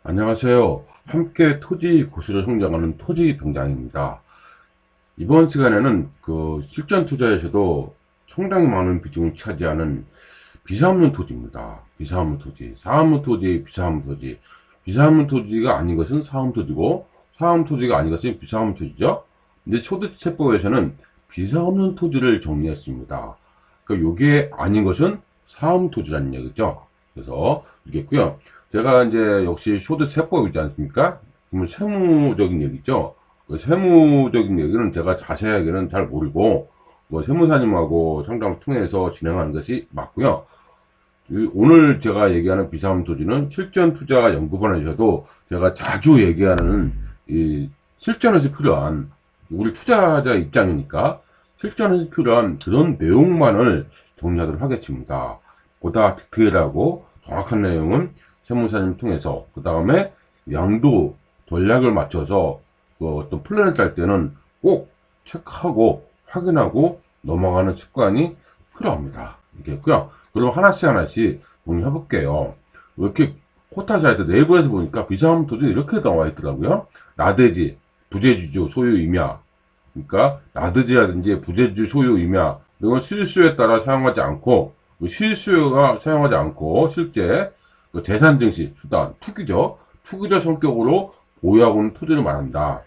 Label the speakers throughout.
Speaker 1: 안녕하세요. 함께 토지 고수를 성장하는 토지병장입니다. 이번 시간에는 실전 투자에서도 상당히 많은 비중을 차지하는 비사업용 토지입니다. 비사업용 토지, 사업용 토지, 비사업용 토지. 비사업용 토지가 아닌 것은 사업용 토지고, 사업용 토지가 아닌 것은 비사업용 토지죠. 근데 소득세법에서는 비사업용 토지를 정리했습니다. 그러니까 요게 아닌 것은 사업용 토지라는 얘기죠. 그래서 알겠고요. 제가 이제 역시 소득세법이지 않습니까? 그러면 세무적인 얘기죠. 그 세무적인 얘기는 제가 자세하게는 잘 모르고 뭐 세무사님하고 상담을 통해서 진행하는 것이 맞고요. 오늘 제가 얘기하는 비사업 토지는 실전 투자 연구반에서도 제가 자주 얘기하는 이 실전에서 필요한 우리 투자자 입장이니까 실전에서 필요한 그런 내용만을 정리하도록 하겠습니다. 보다 디테일하고 정확한 내용은 세무사님 통해서 그 다음에 양도 전략을 맞춰서 어떤 플랜을 짤 때는 꼭 체크하고 확인하고 넘어가는 습관이 필요합니다. 이겠고요. 그럼 하나씩 정리해 볼게요. 이렇게 코타 사이트 네이버에서 보니까 비사업 토지 이렇게 나와 있더라고요. 나대지, 부재주주 소유 임야. 그러니까 나대지라든지 부재주 소유 임야 이건 실수요에 따라 사용하지 않고 실수요가 사용하지 않고 실제 재산 증시 수단 투기죠. 투기적 성격으로 보유하고 있는 토지를 말한다.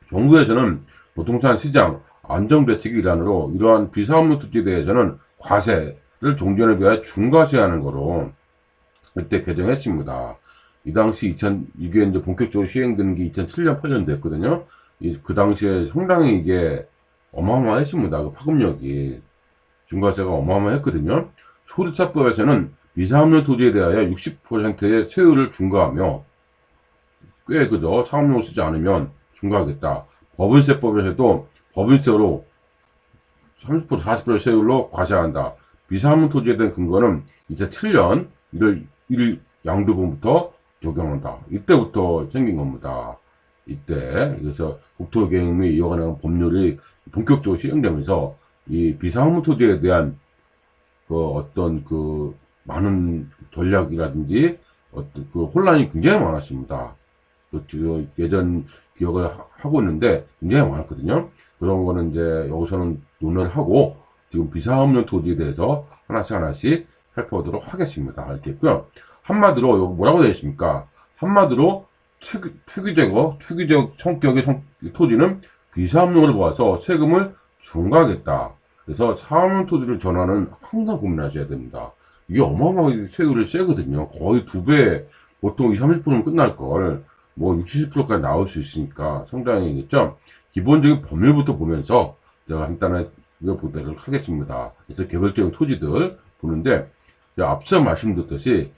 Speaker 1: 정부에서는 부동산 시장 안정대책 일환으로 이러한 비사업용 토지에 대해서는 과세를 종전에 비하여 중과세하는 거로 그때 개정했습니다. 이 당시 이게 이제 본격적으로 시행되는 게 2007년 8년 됐거든요. 그 당시에 상당히 이게 어마어마했습니다. 그 파급력이 중과세가 어마어마했거든요. 소득세법에서는 비사업용 토지에 대하여 60%의 세율을 중과하며 꽤 그죠. 사업용으로 쓰지 않으면 중과하겠다. 법인세법에서도 법인세로 30% 40% 세율로 과세한다. 비사업용 토지에 대한 근거는 2007년 1일 양도분부터 적용한다. 이때부터 생긴 겁니다. 이때 그래서 국토계획 및 이와 관한 법률이 본격적으로 시행되면서 이 비사업용 토지에 대한 어떤 많은 전략이라든지 어떤 혼란이 굉장히 많았습니다. 예전 기억을 하고 있는데 굉장히 많았거든요. 그런 거는 이제 여기서는 논의를 하고 지금 비사업용 토지에 대해서 하나씩 살펴보도록 하겠습니다. 알겠고요. 한마디로 여기 뭐라고 되어 있습니까? 한마디로 투기적 성격의 토지는 비사업용으로 보아서 세금을 중과하겠다. 그래서 사업용 토지를 전환은 항상 고민하셔야 됩니다. 이게 어마어마하게 세율이 세거든요. 거의 2배, 보통 20, 30%면 끝날 걸, 뭐 60, 70%까지 나올 수 있으니까 상당히겠죠. 기본적인 법률부터 보면서 제가 간단하게 보도록 하겠습니다. 그래서 개별적인 토지들 보는데, 앞서 말씀드렸듯이,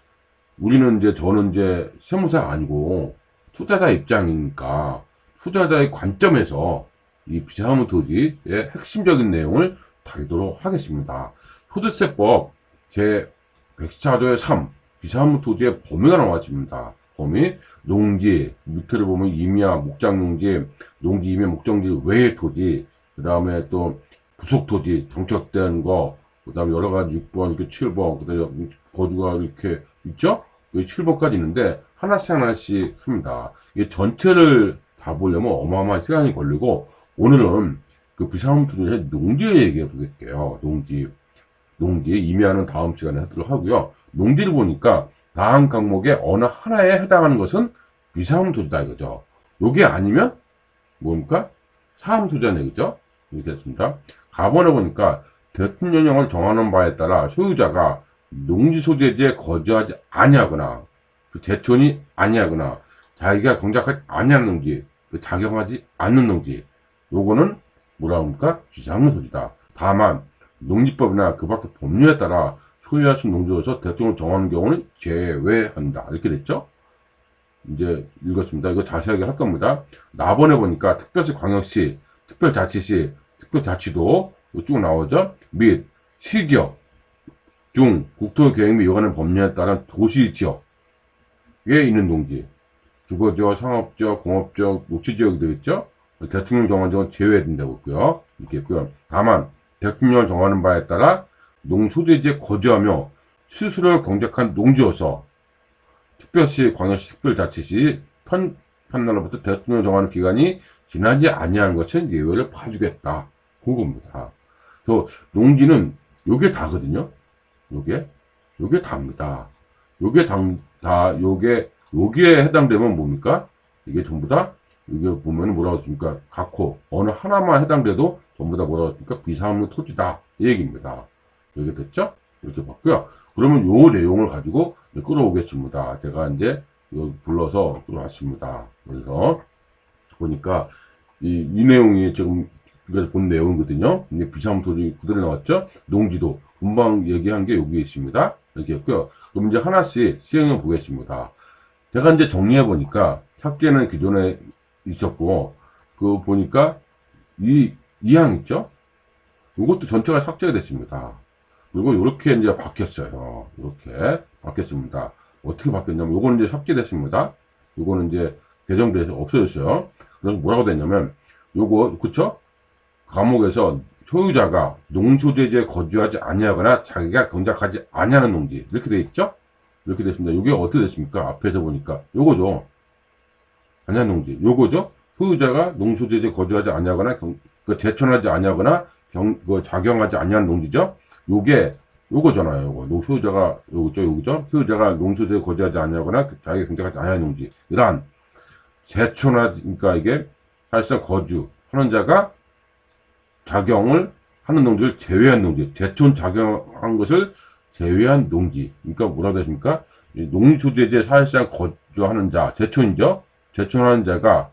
Speaker 1: 저는 이제 세무사가 아니고 투자자 입장이니까, 투자자의 관점에서 이 비사업용 토지의 핵심적인 내용을 다루도록 하겠습니다. 소득세법 제114조의 3 비사업용 토지의 범위가 나왔습니다. 범위 농지 밑으로 보면 임야, 목장농지, 농지, 임야, 목장지 외의 토지, 그 다음에 또 부속토지 정착된 거, 그 다음에 여러 가지 6번, 이렇게 7번, 그 다음에 거주가 이렇게 있죠? 7번까지 있는데 하나씩 합니다. 이게 전체를 다 보려면 어마어마한 시간이 걸리고 오늘은 비사업용 토지의 농지에 얘기해 보겠게요. 농지 임야는 다음 시간에 하도록 하고요. 농지를 보니까 다음 항목의 어느 하나에 해당하는 것은 비사업용 토지다 이거죠. 요게 아니면 뭡니까? 사업용 토지라는 얘기죠. 이렇게 됐습니다. 가번에 보니까 대통령령을 정하는 바에 따라 소유자가 농지 소재지에 거주하지 아니하거나 제촌이 아니하거나 자기가 경작하지 아니하는 농지, 작용하지 않는 농지, 요거는 뭐라고 합니까? 비사업용 토지다. 다만 농지법이나 그 밖의 법률에 따라 소유할 수 있는 농지로서 대통령 정하는 경우는 제외한다. 이렇게 됐죠? 이제 읽었습니다. 이거 자세하게 할 겁니다. 나번에 보니까 특별시 광역시, 특별자치시, 특별자치도 쭉 나오죠? 및 시지역 중 국토계획 및 요관의 법률에 따른 도시지역에 있는 농지, 주거지역, 상업지역, 공업지역, 녹지지역이 되겠죠? 대통령 정한 지역은 제외된다고 했고요. 이렇게 했고요. 다만 대통령을 정하는 바에 따라 농소재지에 거주하며 수수를 경작한 농지로서 특별시, 광역시, 특별자치시 판단로부터 대통령 정하는 기간이 지나지 아니하는 것은 예외를 봐주겠다. 그겁니다. 또 농지는 요게 다거든요. 요게 다입니다. 요기에 해당되면 뭡니까? 이게 전부 다, 이게 보면 뭐라고 했습니까? 각호, 어느 하나만 해당돼도 전부 다 뭐라고 했습니까? 비사무 토지다. 이 얘기입니다. 여기 됐죠? 이렇게 봤고요. 그러면 요 내용을 가지고 끌어오겠습니다. 제가 이제 불러서 끌어왔습니다. 그래서 보니까 이 내용이 지금 본 내용이거든요. 이게 비사무 토지 그대로 나왔죠? 농지도. 금방 얘기한 게 여기 있습니다. 이렇게 했고요. 그럼 이제 하나씩 시행해 보겠습니다. 제가 이제 정리해 보니까 삭제는 기존에 있었고, 그 보니까 이 항 있죠? 이것도 전체가 삭제가 됐습니다. 그리고 이렇게 이제 바뀌었어요. 이렇게 바뀌었습니다. 어떻게 바뀌었냐면, 요거는 이제 삭제됐습니다. 요거는 이제 개정돼서 없어졌어요. 그래서 뭐라고 됐냐면, 요거, 그쵸? 감옥에서 소유자가 농수대지에 거주하지 아니하거나 자기가 경작하지 아니하는 농지. 이렇게 돼 있죠? 이렇게 됐습니다. 이게 어떻게 됐습니까? 앞에서 보니까. 요거죠. 아니한 농지. 요거죠? 소유자가 농수대지에 거주하지 아니하거나 제천하지 아니하거나 작용하지 아니하는 농지죠? 요거잖아요. 요거. 소유자가, 요거죠? 소유자가 농수대지에 거주하지 아니하거나 자기가 경작하지 아니하는 농지. 이러한 그러니까 이게 사실상 거주하는 자가 작용을 하는 농지를 제외한 농지, 제촌 작용한 것을 제외한 농지. 그러니까 뭐라고 되십니까? 농수대지에 사실상 거주하는 자, 제촌이죠? 제촌하는 자가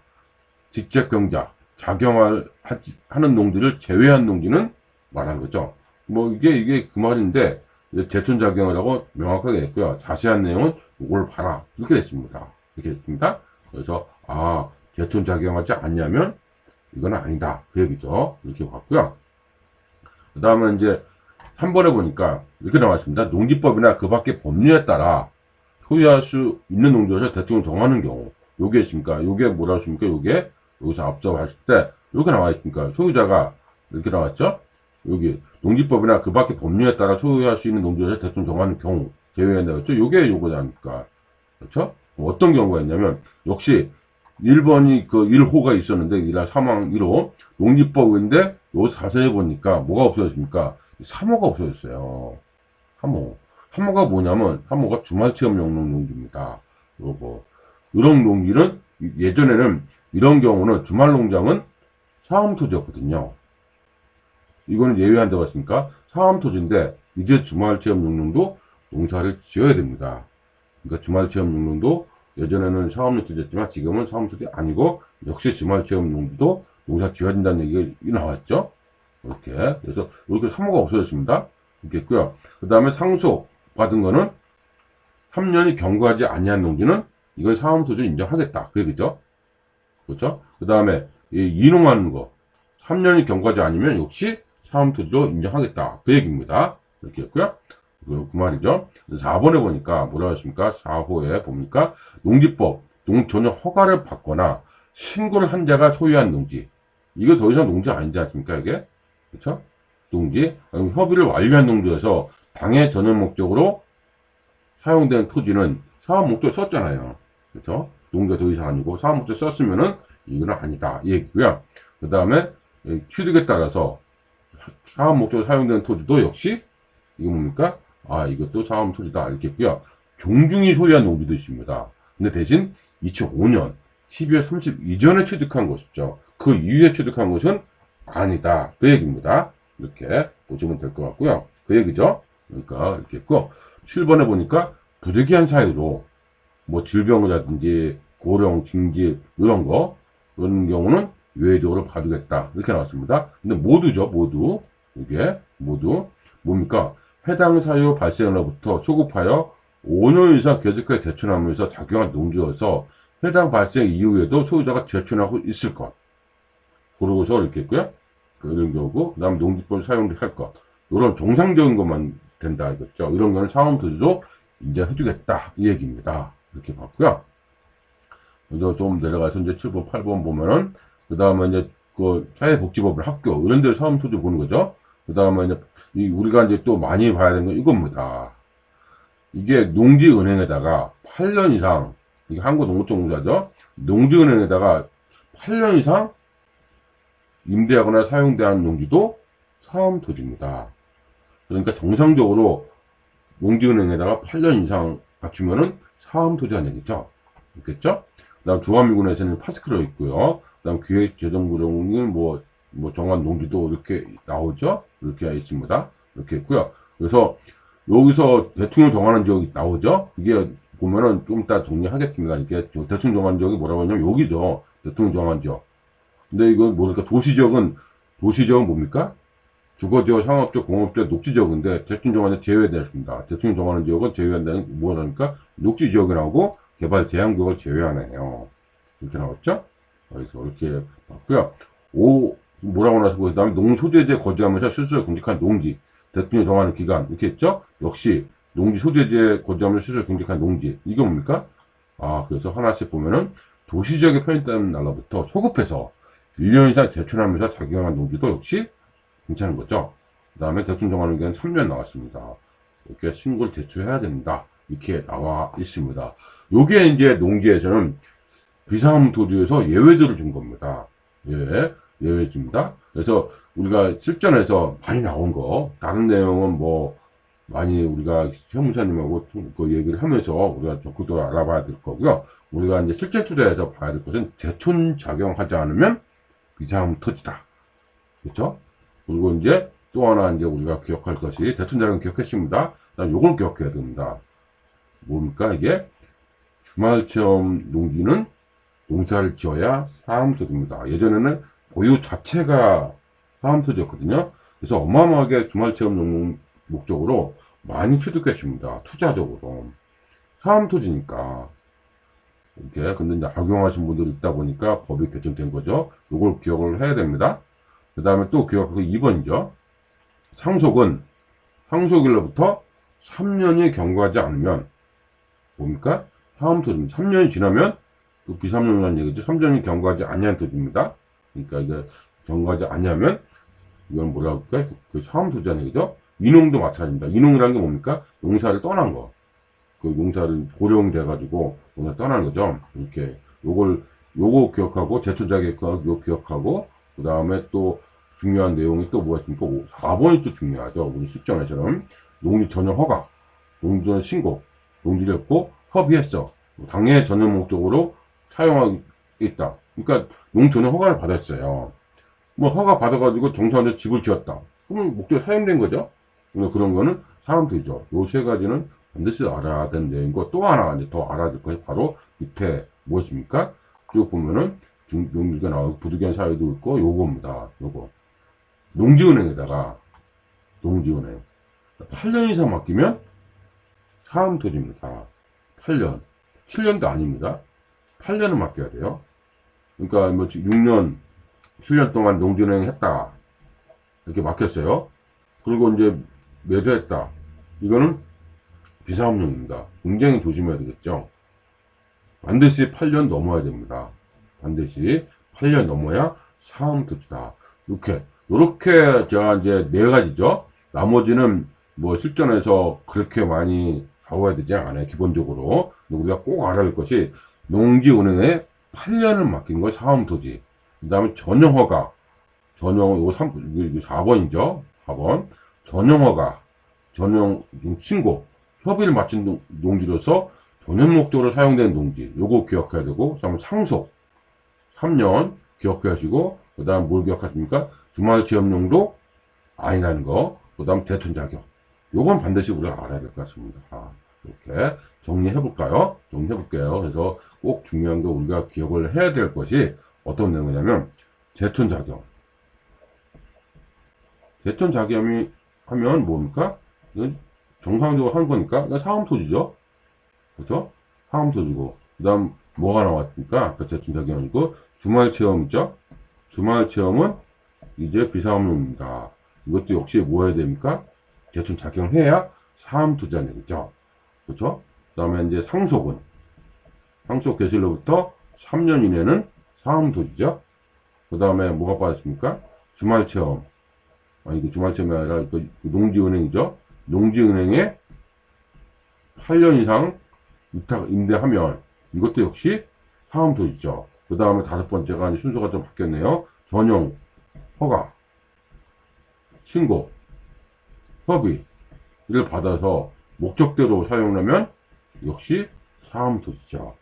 Speaker 1: 직접 경작, 하는 농지를 제외한 농지는 말하는 거죠. 뭐 이게 그 말인데, 제촌 작용이라고 명확하게 했고요. 자세한 내용은 이걸 봐라. 이렇게 됐습니다. 이렇게 됐습니다. 그래서, 제촌 작용하지 않냐면, 이건 아니다. 그 얘기죠. 이렇게 봤고요. 그 다음에 이제 3번에 보니까 이렇게 나와 있습니다. 농지법이나 그 밖의 법률에 따라 소유할 수 있는 농지에서 대통령 정하는 경우. 요게 있습니까? 요게 뭐라고 했습니까? 요게 여기서 앞서 봤을 때 이렇게 나와 있습니까? 소유자가 이렇게 나왔죠? 여기 농지법이나 그 밖의 법률에 따라 소유할 수 있는 농지에서 대통령 정하는 경우 제외한다 그랬죠? 요게 요거니까. 그렇죠? 어떤 경우가 있냐면 역시 1번이 그 1호가 있었는데, 3항 1호. 농지법인데, 요 자세히 보니까 뭐가 없어졌습니까? 3호가 없어졌어요. 3호. 3호가 뭐냐면, 3호가 주말체험 용농 농지입니다. 요거. 이런 농지는, 예전에는, 이런 경우는 주말 농장은 사암토지였거든요. 이거는 예외한다고 했으니까, 사암토지인데, 이제 주말체험 용농도 농사를 지어야 됩니다. 그러니까 주말체험 용농도 예전에는 사업농지였지만 지금은 사업농지 아니고 역시 주말체험 농지도 농사 지어야 된다는 얘기가 나왔죠. 이렇게. 그래서 이렇게 3호가 없어졌습니다. 이렇게 했고요. 그 다음에 상속 받은 거는 3년이 경과하지 아니한 농지는 이건 사업토지를 인정하겠다. 그 얘기죠. 그렇죠? 그 다음에 이농하는 거 3년이 경과하지 아니면 역시 사업토지로 인정하겠다. 그 얘기입니다. 이렇게 했고요. 그 말이죠. 4번에 보니까 뭐라고 했습니까? 4호에 보니까 농지법, 전혀 허가를 받거나 신고를 한 자가 소유한 농지. 이거 더 이상 농지 아니지 않습니까? 이게? 그렇죠? 농지, 협의를 완료한 농지에서 당해 전용 목적으로 사용된 토지는 사업 목적 썼잖아요. 그렇죠? 농지가 더 이상 아니고 사업 목적 썼으면은 이거는 아니다. 이 얘기고요. 그 다음에 취득에 따라서 사업 목적으로 사용된 토지도 역시 이거 뭡니까? 이것도 사업 토지다. 이렇게 했고요. 종중이 소유한 농지도 있습니다. 근데 대신 2005년 12월 30일 이전에 취득한 것이죠. 그 이후에 취득한 것은 아니다. 그 얘기입니다. 이렇게 보시면 될 것 같고요. 그 얘기죠. 그러니까 이렇게 했고 7번에 보니까 부득이한 사유로 뭐 질병이라든지 고령, 징집 이런 경우는 외적으로 봐주겠다. 이렇게 나왔습니다. 근데 모두죠. 모두. 이게 모두 뭡니까? 해당 사유 발생으로부터 소급하여 5년 이상 계속해서 제천하면서 작용한 농지여서 해당 발생 이후에도 소유자가 제천하고 있을 것. 그러고서 이렇게 했고요. 그런 경우고, 그 다음 농지법 사용할 것. 이런 정상적인 것만 된다 이거죠. 이런 거는 상업토지도 인정해주겠다. 이 얘기입니다. 이렇게 봤고요. 그래서 좀 내려가서 이제 7번, 8번 보면은, 그 다음에 이제 그 사회복지법을 학교, 이런 데 사업토지 보는 거죠. 그 다음에 이제 우리가 이제 또 많이 봐야 되는 건 이겁니다. 이게 농지은행에다가 8년 이상, 이게 한국농어촌공사죠. 농지은행에다가 8년 이상 임대하거나 사용되는 농지도 사업토지입니다. 그러니까 정상적으로 농지은행에다가 8년 이상 갖추면은 사업토지가 되겠죠. 있겠죠? 그 다음 중화미군에서는 파스크로 있고요. 그 다음 기획재정부령은 정한 농지도 이렇게 나오죠. 이렇게 있습니다. 이렇게 있고요. 그래서 여기서 대통령 정하는 지역이 나오죠. 이게 보면은 좀 이따 정리하겠습니다. 이게 대통령 정하는 지역이 뭐라고 하냐면 여기죠. 대통령 정한 지역. 근데 이건 뭐랄까 도시지역은 뭡니까? 주거지역, 상업지역, 공업지역, 녹지지역인데 대통령 정하는 제외됐습니다. 대통령 정하는 지역은 제외한다는 뭐라니까 녹지지역이 나오고 개발 제한구역을 제외하네요. 이렇게 나왔죠? 그래서 이렇게 봤고요. 뭐라고 나서 그 다음에 농소재지에 거주하면서 실수를 금지한 농지. 대통령이 정하는 기간 이렇게 했죠. 역시 농지 소재지에 거주하면서 실수를 금지한 농지. 이게 뭡니까? 그래서 하나씩 보면은 도시지역에 편입된 날로부터 소급해서 1년 이상 제출하면서 작용한 농지도 역시 괜찮은 거죠. 그 다음에 대통령 정하는 기간 3년 나왔습니다. 이렇게 신고를 제출해야 된다. 이렇게 나와 있습니다. 요게 이제 농지에서는 비상업 토지에서 예외들을 준 겁니다. 예외입니다. 그래서 우리가 실전에서 많이 나온 거, 다른 내용은 많이 우리가 현무사님하고 그 얘기를 하면서 우리가 적극적으로 알아봐야 될 거고요. 우리가 이제 실전 투자에서 봐야 될 것은 대촌 작용하지 않으면 비상업 토지다. 그렇죠? 그리고 이제 또 하나 이제 우리가 기억할 것이 대촌 작용 기억했습니다. 그다음 요걸 기억해야 됩니다. 뭡니까 이게? 주말 체험 농지는 농사를 지어야 사암토지입니다. 예전에는 보유 자체가 사암토지였거든요. 그래서 어마어마하게 주말 체험 목적으로 많이 취득했습니다. 투자적으로. 사암토지니까. 이렇게. 근데 이제 악용하신 분들이 있다 보니까 법이 개정된 거죠. 이걸 기억을 해야 됩니다. 그 다음에 또 기억하고 2번이죠. 상속일로부터 3년이 경과하지 않으면, 뭡니까? 사암토지입니다. 3년이 지나면, 비상용이라는 얘기죠. 3년이 경과하지 아니한 토지입니다. 그러니까 이게 경과하지 아니하면, 이건 뭐라고 할까요? 그 사암토지라는 얘기죠. 인농도 마찬가지입니다. 인농이라는 게 뭡니까? 용사를 떠난 거. 그 용사를 고령돼가지고 용사 떠난 거죠. 이렇게 요거 기억하고 제초자격거 기억하고 그 다음에 또 중요한 내용이 또 뭐가 있습니까? 4번이 또 중요하죠. 우리 실전에서는 농지 전용 허가, 농지 전용 신고, 농지를 했고 협의했어. 당해 전용 목적으로 사용하고 있다. 그러니까 농지 전용 허가를 받았어요. 허가 받아가지고 정상적으로 집을 지었다. 그러면 목적이 사용된 거죠. 그런 거는 사암토지죠. 요 세 가지는 반드시 알아야 되는 내용이고, 또 하나 이제 더 알아야 될 것이 바로 밑에 무엇입니까? 쭉 보면은 농지가 나오고 부득이한 사유도 있고 요겁니다. 요거 농지은행에다가 8년 이상 맡기면 사암토지입니다. 8년 7년도 아닙니다. 8년은 맡겨야 돼요. 그러니까 6년 7년 동안 농지은행 했다 이렇게 맡겼어요. 그리고 이제 매도했다. 이거는 비사업용입니다. 굉장히 조심해야 되겠죠. 반드시 8년 넘어야 됩니다. 반드시 8년 넘어야 사암토지다. 요렇게 제가 이제 4가지죠. 나머지는 실전에서 그렇게 많이 다뤄야 되지 않아요. 기본적으로. 우리가 꼭 알아야 할 것이 농지은행에 8년을 맡긴 거 사암토지. 그 다음에 전용허가. 요거 4번이죠. 4번. 전용허가. 전용 신고. 협의를 마친 농지로서 전용 목적으로 사용되는 농지. 요거 기억해야 되고, 그 다음에 상속. 3년 기억해 하시고, 그 다음 뭘 기억하십니까? 주말 체험용도 아니라는 거. 그 다음 대촌 자격. 요건 반드시 우리가 알아야 될 것 같습니다. 이렇게 정리해볼까요? 정리해볼게요. 그래서 꼭 중요한 거 우리가 기억을 해야 될 것이 어떤 내용이냐면, 대촌 자격. 대촌 자격이 하면 뭡니까? 정상적으로 한 거니까, 이건 사암토지죠? 그렇죠? 사암토지고, 그 다음, 뭐가 나왔습니까? 아까 대촌 자격이고, 주말 체험 있죠? 주말 체험은 이제 비사업용입니다. 이것도 역시 뭐 해야 됩니까? 대촌 자격을 해야 사암토지가 되겠죠? 그렇죠? 그 다음에 이제 상속 개시로부터 3년 이내는 사암토지죠? 그 다음에 뭐가 빠졌습니까? 주말 체험. 이거 주말 체험이 아니라 농지은행이죠? 농지은행에 8년 이상 위탁 임대하면 이것도 역시 사음토지죠. 그 다음에 다섯 번째가 순서가 좀 바뀌었네요. 전용, 허가, 신고, 협의 이를 받아서 목적대로 사용하면 역시 사음토지죠.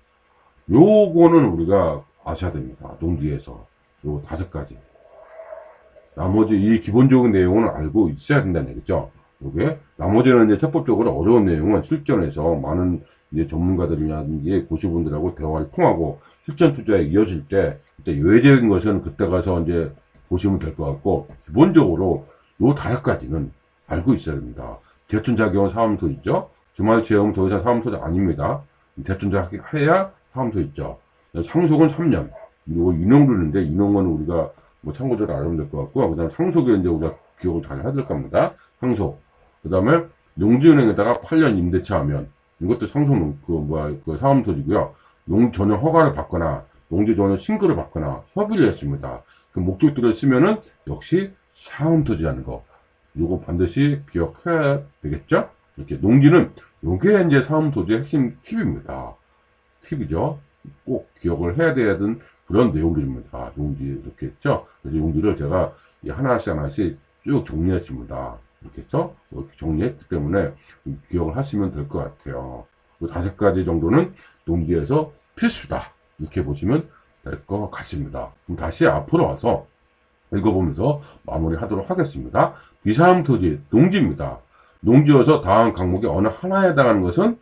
Speaker 1: 요거는 우리가 아셔야 됩니다. 농지에서 요 다섯 가지. 나머지 이 기본적인 내용은 알고 있어야 된다는 얘기죠. 요게 나머지는 이제 che법적으로 어려운 내용은 실전에서 많은 이제 전문가들이라든지 고시분들하고 대화를 통하고 실전 투자에 이어질 때 그때 예외적인 것은 그때 가서 이제 보시면 될 것 같고 기본적으로 요 다섯 가지는 알고 있어야 됩니다. 대천자격은 사음토지죠. 주말 체험은 더 이상 사음토지 아닙니다. 대천자격 해야 사음토지죠. 상속은 3년. 이거 인용률인데 인용은 우리가 뭐 참고적으로 알아보면 될 것 같고 그 다음에 상속에 이제 우리가 기억을 잘 해야 될 겁니다. 상속. 그 다음에 농지은행에다가 8년 임대차 하면 이것도 상속 그 사음토지고요. 전용 허가를 받거나 농지 전용 신고를 받거나 협의를 했습니다. 그 목적들을 쓰면은 역시 사음토지라는 거. 요거 반드시 기억해야 되겠죠? 이렇게 농지는 요게 이제 사음토지의 핵심 팁입니다. 팁이죠. 꼭 기억을 해야 되는 그런 내용들입니다. 농지 이렇게 했죠. 그래서 용지를 제가 하나씩 쭉 정리했습니다. 이렇게 했죠. 이렇게 정리했기 때문에 기억을 하시면 될 것 같아요. 그 다섯 가지 정도는 농지에서 필수다. 이렇게 보시면 될 것 같습니다. 그럼 다시 앞으로 와서 읽어보면서 마무리하도록 하겠습니다. 비사함토지 농지입니다. 농지여서 다음 항목의 어느 하나에 해당하는 것은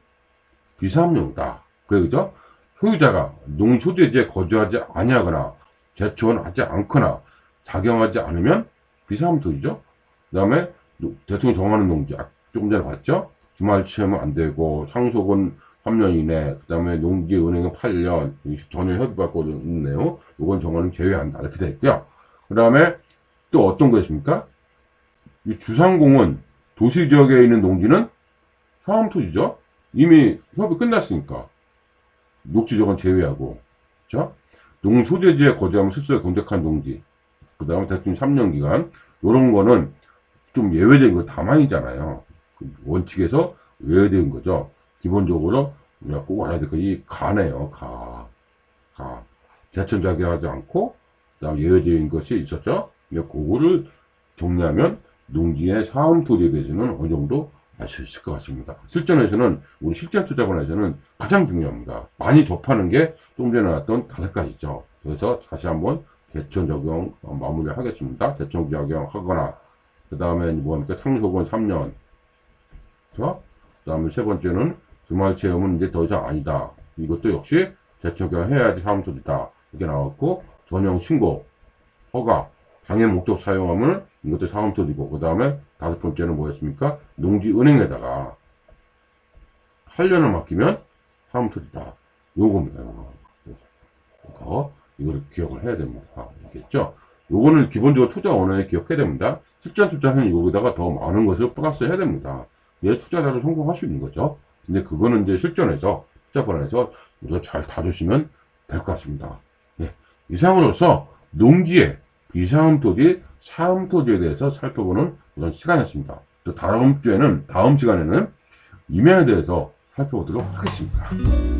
Speaker 1: 비사함용이다. 그죠? 소유자가 농소지에 거주하지 아니하거나 제초하지 않거나 작용하지 않으면 비사함토지죠. 그 다음에 대통령이 정하는 농지 조금 전에 봤죠. 주말 취하면 안 되고 상속은 3년 이내, 그 다음에 농지은행은 8년 전혀 협의받고 있네요. 이건 정하는 제외한다 이렇게 되어 있고요. 그 다음에 또 어떤 것입니까? 이 주상공은 도시지역에 있는 농지는 사함토지죠. 이미 협의 끝났으니까 녹지지역은 제외하고, 그렇죠? 농소재지에 거주하면 스스로 경작한 농지, 그 다음에 대충 3년 기간, 요런 거는 좀 예외적인 거 다만이잖아요. 그 원칙에서 예외적인 거죠. 기본적으로 우리가 꼭 알아야 될 거 이 가네요. 가. 대천자격하지 않고, 그 다음 예외적인 것이 있었죠. 그거를 정리하면 농지의 사음토지에 대해서는 어느 정도 알 수 있을 것 같습니다. 실전에서는 우리 실전 투자본에서는 가장 중요합니다. 많이 접하는 게 좀 전에 나왔던 다섯 가지죠. 그래서 다시 한번 대천 적용 마무리 하겠습니다. 대천 적용하거나 그 다음에 뭐합니까? 상속은 3년. 그렇죠? 그 다음에 세 번째는 주말 체험은 이제 더 이상 아니다. 이것도 역시 대천 적용해야지 사음토지다. 이렇게 나왔고 전용 신고, 허가, 당해 목적 사용하면 이것도 사음토지고 그 다음에 다섯 번째는 뭐였습니까? 농지은행에다가 8년을 맡기면 사음토지다. 요겁니다. 이거를 기억을 해야 됩니다. 알겠죠? 요거는 기본적으로 투자 원화에 기억해야 됩니다. 실전 투자는 여기다가 더 많은 것을 플러스 해야 됩니다. 얘 투자자로 성공할 수 있는 거죠. 근데 그거는 이제 실전에서 투자본에서 우리가 잘 다루시면 될 것 같습니다. 예. 이상으로서 농지의 비사음토지, 사음토지에 대해서 살펴보는 그런 시간이었습니다. 또 다음 시간에는 임야에 대해서 살펴보도록 하겠습니다.